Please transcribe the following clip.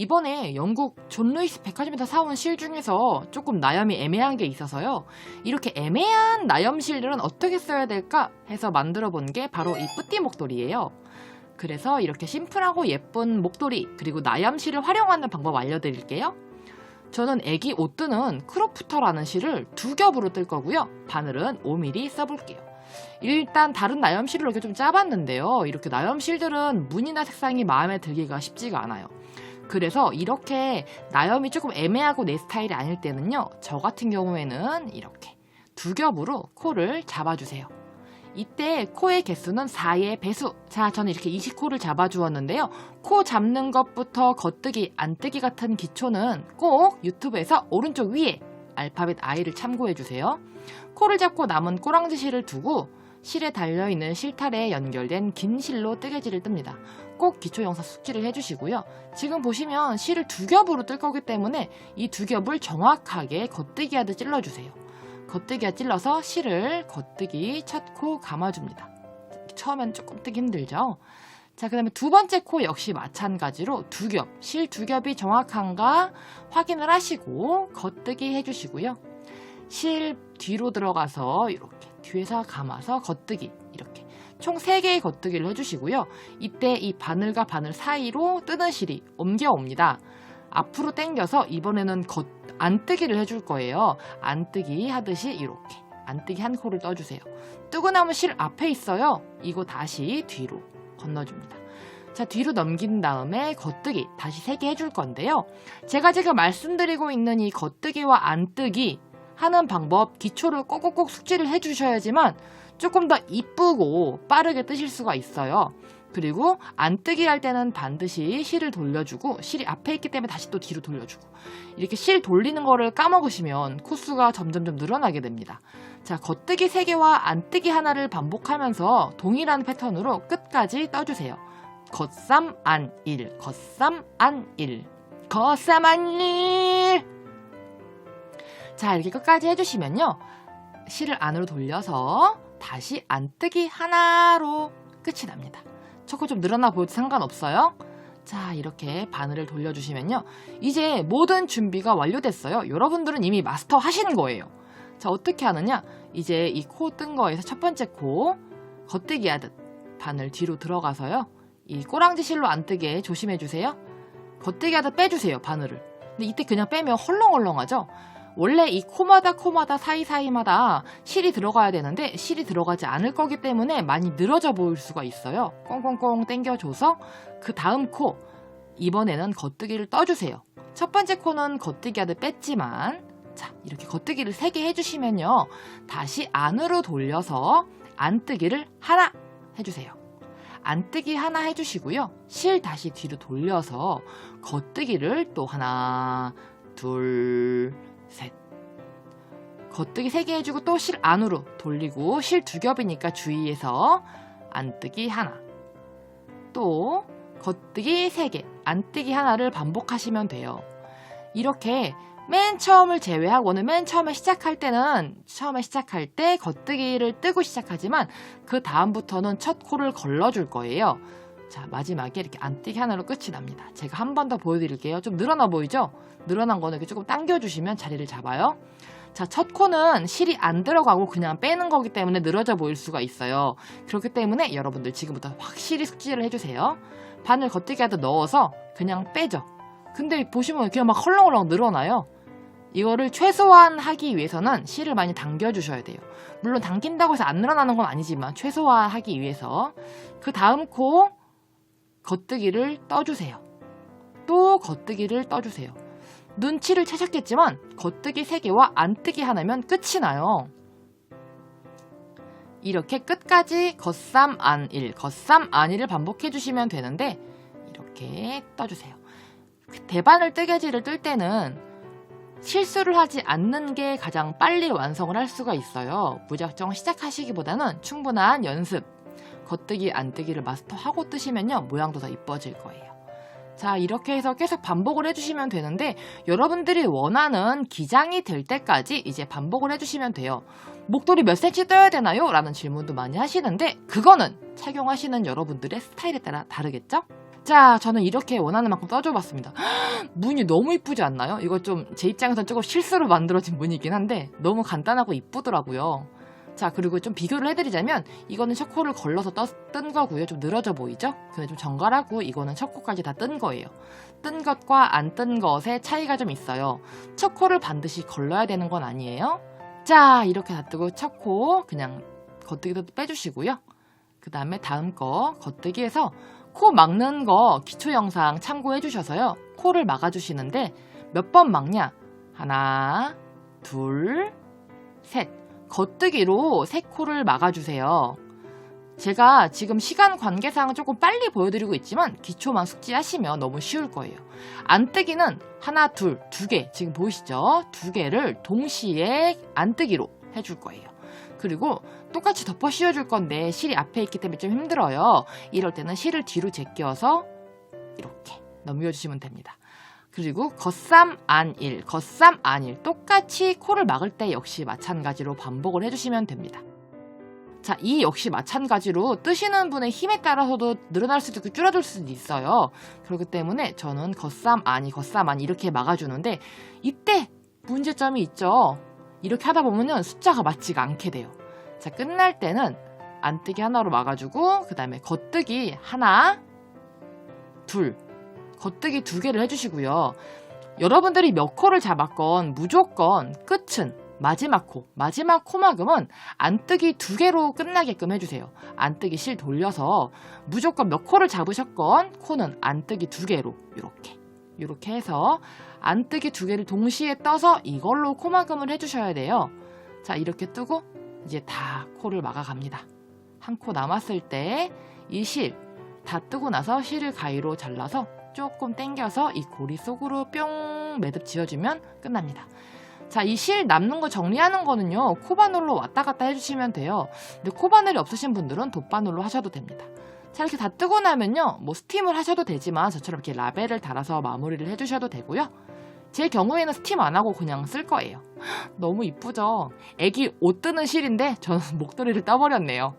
이번에 영국 존 루이스 백화점에서 사온 실 중에서 조금 나염이 애매한 게 있어서요. 이렇게 애매한 나염 실들은 어떻게 써야 될까 해서 만들어 본 게 바로 이 뿌띠 목도리예요. 그래서 이렇게 심플하고 예쁜 목도리 그리고 나염 실을 활용하는 방법 알려드릴게요. 저는 애기 옷 뜨는 크롭프터라는 실을 2겹으로 뜰 거고요. 바늘은 5mm 써볼게요. 일단 다른 나염 실을 이렇게 좀 짜봤는데요. 이렇게 나염 실들은 무늬나 색상이 마음에 들기가 쉽지가 않아요. 그래서 이렇게 나염이 조금 애매하고 내 스타일이 아닐 때는요. 저 같은 경우에는 이렇게 2겹으로 코를 잡아주세요. 이때 코의 개수는 4의 배수. 자, 저는 이렇게 20코를 잡아주었는데요. 코 잡는 것부터 겉뜨기, 안뜨기 같은 기초는 꼭 유튜브에서 오른쪽 위에 알파벳 I를 참고해주세요. 코를 잡고 남은 꼬랑지 실을 두고 실에 달려있는 실타래에 연결된 긴 실로 뜨개질을 뜹니다. 꼭 기초 영상 숙지를 해주시고요. 지금 보시면 실을 2겹으로 뜰 거기 때문에 이 2겹을 정확하게 겉뜨기 하듯 찔러주세요. 겉뜨기와 찔러서 실을 겉뜨기 첫 코 감아줍니다. 처음엔 조금 뜨기 힘들죠? 자, 그 다음에 두 번째 코 역시 마찬가지로 2겹, 실 2겹이 정확한가 확인을 하시고 겉뜨기 해주시고요. 실 뒤로 들어가서 이렇게 뒤에서 감아서 겉뜨기 이렇게 총 3개의 겉뜨기를 해주시고요. 이때 이 바늘과 바늘 사이로 뜨는 실이 옮겨옵니다. 앞으로 당겨서 이번에는 안뜨기를 해줄 거예요. 안뜨기 하듯이 이렇게 안뜨기 한 코를 떠주세요. 뜨고 남은 실 앞에 있어요. 이거 다시 뒤로 건너줍니다. 자, 뒤로 넘긴 다음에 겉뜨기 다시 3개 해줄 건데요. 제가 지금 말씀드리고 있는 이 겉뜨기와 안뜨기 하는 방법 기초를 꼭꼭꼭 숙지를 해주셔야지만 조금 더 이쁘고 빠르게 뜨실 수가 있어요. 그리고 안뜨기 할 때는 반드시 실을 돌려주고 실이 앞에 있기 때문에 다시 또 뒤로 돌려주고 이렇게 실 돌리는 거를 까먹으시면 코수가 점점점 늘어나게 됩니다. 자, 겉뜨기 3개와 안뜨기 하나를 반복하면서 동일한 패턴으로 끝까지 떠주세요. 겉삼 안일 겉삼 안일 겉삼 안일. 자, 이렇게 끝까지 해주시면요. 실을 안으로 돌려서 다시 안뜨기 하나로 끝이 납니다. 첫 코 좀 늘어나 보여도 상관없어요. 자, 이렇게 바늘을 돌려주시면요. 이제 모든 준비가 완료됐어요. 여러분들은 이미 마스터 하신 거예요. 자, 어떻게 하느냐? 이제 이 코 뜬 거에서 첫 번째 코 겉뜨기 하듯 바늘 뒤로 들어가서요. 이 꼬랑지 실로 안 뜨게 조심해주세요. 겉뜨기 하듯 빼주세요, 바늘을. 근데 이때 그냥 빼면 헐렁헐렁하죠? 원래 이 코마다 사이사이마다 실이 들어가야 되는데 실이 들어가지 않을 거기 때문에 많이 늘어져 보일 수가 있어요. 꽁꽁꽁 당겨줘서 그 다음 코 이번에는 겉뜨기를 떠주세요. 첫 번째 코는 겉뜨기 하듯 뺐지만 자, 이렇게 겉뜨기를 3개 해주시면요. 다시 안으로 돌려서 안뜨기를 하나 해주세요. 안뜨기 하나 해주시고요. 실 다시 뒤로 돌려서 겉뜨기를 또 하나, 둘, 셋. 겉뜨기 3개 해주고 또 실 안으로 돌리고 실 2겹이니까 주의해서 안뜨기 하나 또 겉뜨기 3개 안뜨기 하나를 반복하시면 돼요. 이렇게 맨 처음을 제외하고는 맨 처음에 시작할 때 겉뜨기를 뜨고 시작하지만 그 다음부터는 첫 코를 걸러줄 거예요. 자, 마지막에 이렇게 안뜨기 하나로 끝이 납니다. 제가 한 번 더 보여드릴게요. 좀 늘어나 보이죠? 늘어난 거는 이렇게 조금 당겨주시면 자리를 잡아요. 자, 첫 코는 실이 안 들어가고 그냥 빼는 거기 때문에 늘어져 보일 수가 있어요. 그렇기 때문에 여러분들 지금부터 확실히 숙지를 해주세요. 바늘 겉뜨기 하듯 넣어서 그냥 빼죠. 근데 보시면 그냥 막 헐렁헐렁 늘어나요. 이거를 최소화하기 위해서는 실을 많이 당겨주셔야 돼요. 물론 당긴다고 해서 안 늘어나는 건 아니지만 최소화하기 위해서 그 다음 코 겉뜨기를 떠주세요. 또 겉뜨기를 떠주세요. 눈치를 채셨겠지만 겉뜨기 3개와 안뜨기 하나면 끝이 나요. 이렇게 끝까지 겉삼 안일, 겉삼 안일을 반복해 주시면 되는데 이렇게 떠주세요. 대바늘 뜨개질을 뜰 때는 실수를 하지 않는 게 가장 빨리 완성을 할 수가 있어요. 무작정 시작하시기보다는 충분한 연습, 겉뜨기, 안뜨기를 마스터하고 뜨시면요. 모양도 더 이뻐질 거예요. 자, 이렇게 해서 계속 반복을 해주시면 되는데 여러분들이 원하는 기장이 될 때까지 이제 반복을 해주시면 돼요. 목도리 몇 cm 떠야 되나요? 라는 질문도 많이 하시는데 그거는 착용하시는 여러분들의 스타일에 따라 다르겠죠? 자, 저는 이렇게 원하는 만큼 떠줘봤습니다. 무늬 너무 이쁘지 않나요? 이거 좀 제 입장에서는 조금 실수로 만들어진 무늬이긴 한데 너무 간단하고 이쁘더라고요. 자, 그리고 좀 비교를 해드리자면 이거는 첫 코를 걸러서 뜬 거고요. 좀 늘어져 보이죠? 근데 좀 정갈하고 이거는 첫 코까지 다 뜬 거예요. 뜬 것과 안 뜬 것의 차이가 좀 있어요. 첫 코를 반드시 걸러야 되는 건 아니에요. 자, 이렇게 다 뜨고 첫 코 그냥 겉뜨기도 빼주시고요. 그 다음에 다음 거 겉뜨기에서 코 막는 거 기초 영상 참고해 주셔서요. 코를 막아주시는데 몇 번 막냐? 하나, 둘, 셋. 겉뜨기로 세 코를 막아주세요. 제가 지금 시간 관계상 조금 빨리 보여드리고 있지만 기초만 숙지하시면 너무 쉬울 거예요. 안뜨기는 하나, 둘, 두 개. 지금 보이시죠? 두 개를 동시에 안뜨기로 해줄 거예요. 그리고 똑같이 덮어 씌워줄 건데 실이 앞에 있기 때문에 좀 힘들어요. 이럴 때는 실을 뒤로 제껴서 이렇게 넘겨주시면 됩니다. 그리고 겉삼 안일, 겉삼 안일 똑같이 코를 막을 때 역시 마찬가지로 반복을 해주시면 됩니다. 자, 이 역시 마찬가지로 뜨시는 분의 힘에 따라서도 늘어날 수도 있고 줄어들 수도 있어요. 그렇기 때문에 저는 겉삼 안이 이렇게 막아주는데 이때 문제점이 있죠. 이렇게 하다 보면 숫자가 맞지가 않게 돼요. 자, 끝날 때는 안뜨기 하나로 막아주고 그 다음에 겉뜨기 하나, 둘, 겉뜨기 두 개를 해주시고요. 여러분들이 몇 코를 잡았건 무조건 끝은 마지막 코막음은 안뜨기 두 개로 끝나게끔 해주세요. 안뜨기 실 돌려서 무조건 몇 코를 잡으셨건 코는 안뜨기 두 개로 이렇게 해서 안뜨기 두 개를 동시에 떠서 이걸로 코막음을 해주셔야 돼요. 자, 이렇게 뜨고 이제 다 코를 막아갑니다. 한 코 남았을 때 이 실 다 뜨고 나서 실을 가위로 잘라서 조금 당겨서 이 고리 속으로 뿅 매듭 지어주면 끝납니다. 자, 이 실 남는 거 정리하는 거는요, 코바늘로 왔다 갔다 해주시면 돼요. 근데 코바늘이 없으신 분들은 돗바늘로 하셔도 됩니다. 자, 이렇게 다 뜨고 나면요, 뭐 스팀을 하셔도 되지만 저처럼 이렇게 라벨을 달아서 마무리를 해주셔도 되고요. 제 경우에는 스팀 안 하고 그냥 쓸 거예요. 너무 이쁘죠? 애기 옷 뜨는 실인데 저는 목도리를 떠버렸네요.